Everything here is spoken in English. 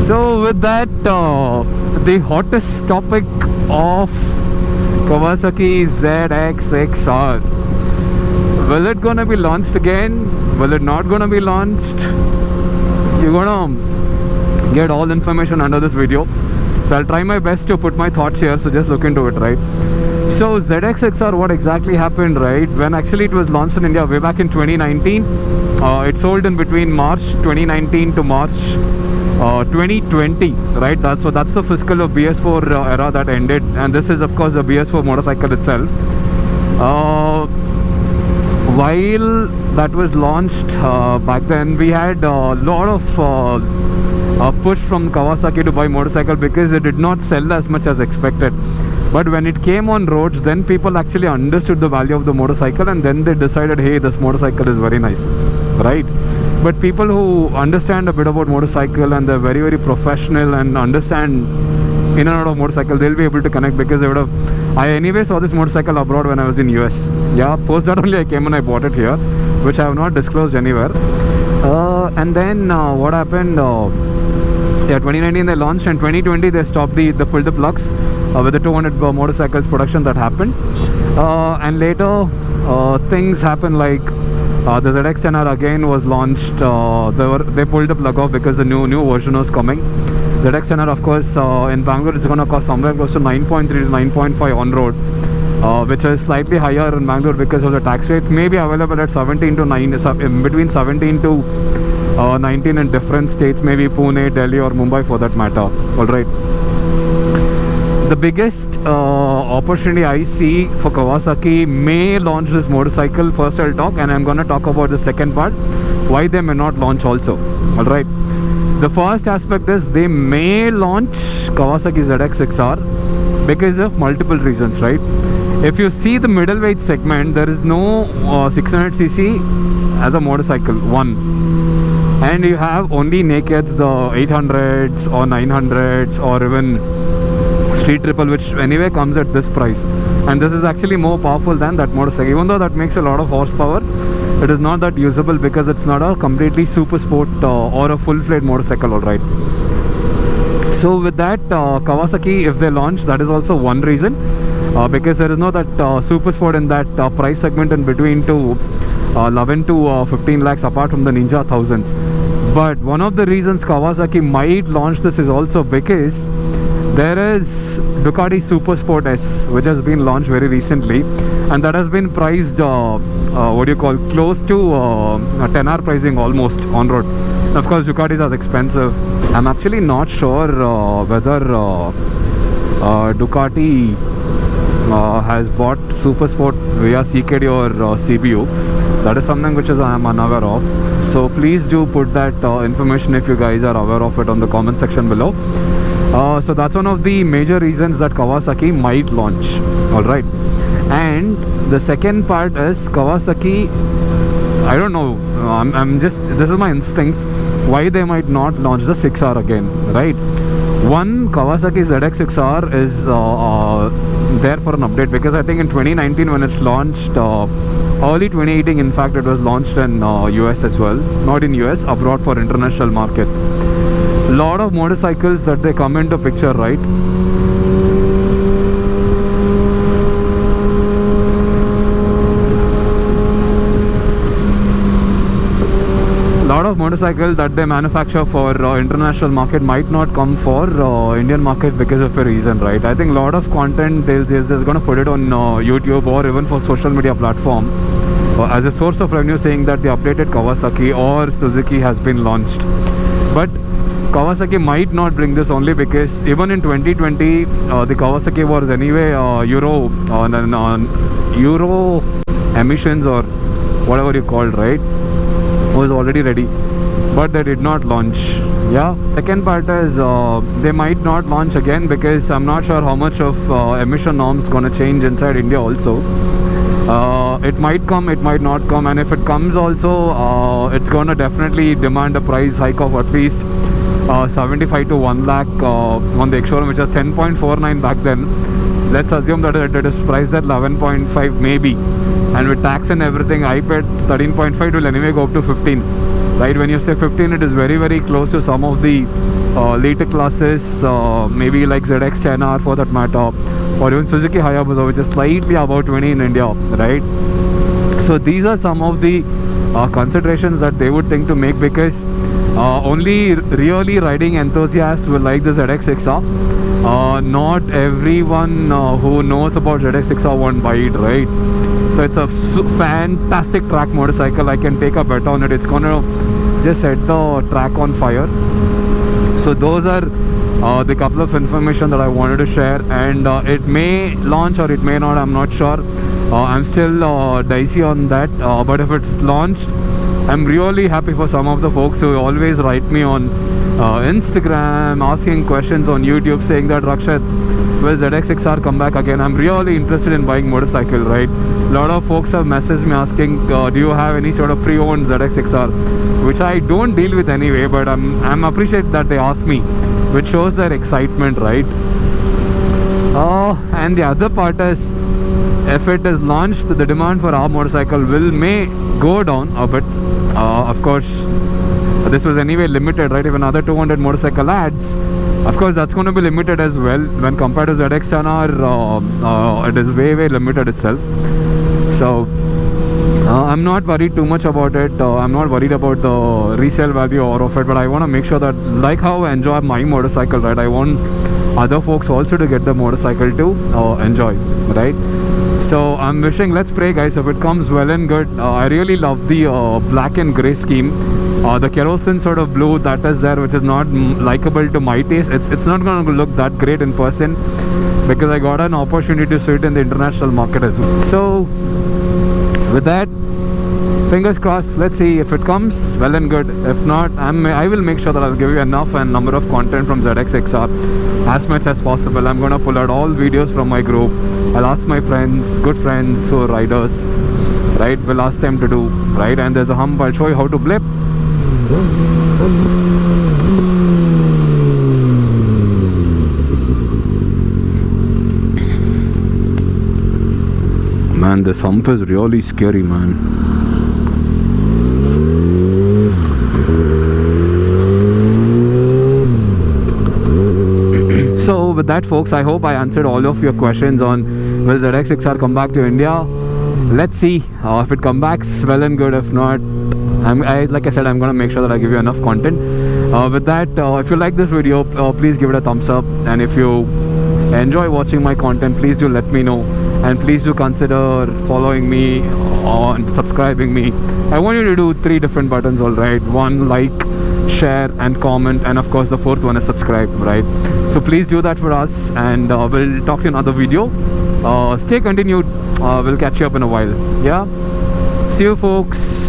So with that, the hottest topic of Kawasaki ZX-XR. Will it gonna be launched again? Will it not gonna be launched? You're gonna get all information under this video. So I'll try my best to put my thoughts here, so just look into it, right? So ZX-XR, what exactly happened, right? When actually it was launched in India way back in 2019. It sold in between March 2019 to March 2020, right? That's the fiscal of BS4 era that ended, and this is of course a BS4 motorcycle itself. While that was launched back then, we had a lot of push from Kawasaki to buy motorcycle because it did not sell as much as expected. But when it came on roads, then people actually understood the value of the motorcycle, and then they decided, hey, this motorcycle is very nice, right? But people who understand a bit about motorcycle and they're very, very professional and understand in and out of motorcycle, they'll be able to connect, because they would have... I anyway saw this motorcycle abroad when I was in US. Yeah, post that only I came and I bought it here, which I have not disclosed anywhere. And then what happened? Yeah, 2019 they launched, and 2020 they stopped they pulled the plugs with the 200 motorcycles production that happened. And later things happened, like the ZX-10R again was launched. They pulled the plug off because the new version was coming. ZX-10R, of course, in Bangalore it's going to cost somewhere close to 9.3 to 9.5 on road, which is slightly higher in Bangalore because of the tax rates. Maybe available at 17 to 9, between 17 to 19 in different states, maybe Pune, Delhi or Mumbai for that matter. Alright. The biggest opportunity I see for Kawasaki may launch this motorcycle. First I'll talk, and I'm going to talk about the second part, why they may not launch also. Alright. The first aspect is they may launch Kawasaki ZX-XR because of multiple reasons, right? If you see the middleweight segment, there is no 600cc as a motorcycle, one. And you have only nakeds, the 800s or 900s or even Street Triple, which anyway comes at this price. And this is actually more powerful than that motorcycle. Even though that makes a lot of horsepower, it is not that usable because it's not a completely super sport or a full-fledged motorcycle, alright. So with that, Kawasaki, if they launch, that is also one reason, because there is no that super sport in that price segment in between to 11 to 15 lakhs apart from the Ninja thousands. But one of the reasons Kawasaki might launch this is also because there is Ducati Super Sport S, which has been launched very recently, and that has been priced close to 10R pricing almost on road. Of course Ducatis are expensive. I'm actually not sure whether Ducati has bought Super Sport via CKD or CBU. That is something which I am unaware of. So please do put that information if you guys are aware of it on the comment section below. So that's one of the major reasons that Kawasaki might launch. Alright. And the second part is Kawasaki, I don't know, this is my instincts, why they might not launch the 6R again, right? One, Kawasaki ZX-XR is there for an update, because I think in 2019 when it's launched, early 2018 in fact, it was launched in US as well, not in US, abroad for international markets. Lot of motorcycles that they come into picture, right? Lot of motorcycles that they manufacture for international market might not come for Indian market because of a reason, right? I think a lot of content they're just going to put it on YouTube or even for social media platform as a source of revenue, saying that the updated Kawasaki or Suzuki has been launched. But Kawasaki might not bring this only because even in 2020 the Kawasaki was anyway Euro emissions or whatever you called, right, was already ready, but they did not launch. Yeah. Second part is they might not launch again because I'm not sure how much of emission norms gonna change inside India also. It might come, it might not come, and if it comes also, it's gonna definitely demand a price hike of at least 75 to 1 lakh on the ex-showroom, which was 10.49 back then. Let's assume that it is priced at 11.5 maybe, and with tax and everything I paid 13.5. It will anyway go up to 15, right? When you say 15, it is very very close to some of the later classes, maybe like ZX10R for that matter, or even Suzuki Hayabusa, which is slightly above 20 in India, right? So these are some of the considerations that they would think to make, because only really riding enthusiasts will like the ZX6R. Not everyone who knows about ZX6R won't buy it, right? So it's a fantastic track motorcycle. I can take a bet on it. It's gonna just set the track on fire. So those are the couple of information that I wanted to share, and it may launch or it may not, I'm not sure. I'm still dicey on that, but if it's launched, I'm really happy for some of the folks who always write me on Instagram, asking questions on YouTube, saying that Rakshat, will ZX6R come back again? I'm really interested in buying motorcycle, right? A lot of folks have messaged me asking, do you have any sort of pre-owned ZX6R, which I don't deal with anyway, but I'm appreciate that they ask me, which shows their excitement, right? And the other part is, if it is launched, the demand for our motorcycle may go down a bit. Of course, this was anyway limited, right? If another 200 motorcycle adds, of course that's going to be limited as well. When compared to ZX10R, it is way limited itself. So I'm not worried too much about it. I'm not worried about the resale value or of it, but I want to make sure that, like how I enjoy my motorcycle, right, I want other folks also to get the motorcycle to enjoy, right? So I'm wishing, let's pray guys, if it comes well and good. I really love the black and grey scheme. The kerosene sort of blue that is there, which is not likable to my taste. It's not going to look that great in person, because I got an opportunity to see it in the international market as well. So with that, fingers crossed, let's see if it comes well and good. If not, I will make sure that I'll give you enough and number of content from ZX6R as much as possible. I'm going to pull out all videos from my group. I'll ask my friends, good friends who are riders, right? We'll ask them to do, right? And there's a hump, I'll show you how to blip. Man, this hump is really scary, man. So with that folks, I hope I answered all of your questions on will ZX6R come back to India. Let's see if it comes back well and good. If not, like I said, I'm going to make sure that I give you enough content. With that, if you like this video, please give it a thumbs up, and if you enjoy watching my content, please do let me know, and please do consider following me and subscribing me. I want you to do 3 different buttons, alright? 1, like, share and comment, and of course the 4th one is subscribe, right? So please do that for us, and we'll talk to you in another video. Stay continued. We'll catch you up in a while. Yeah, see you folks.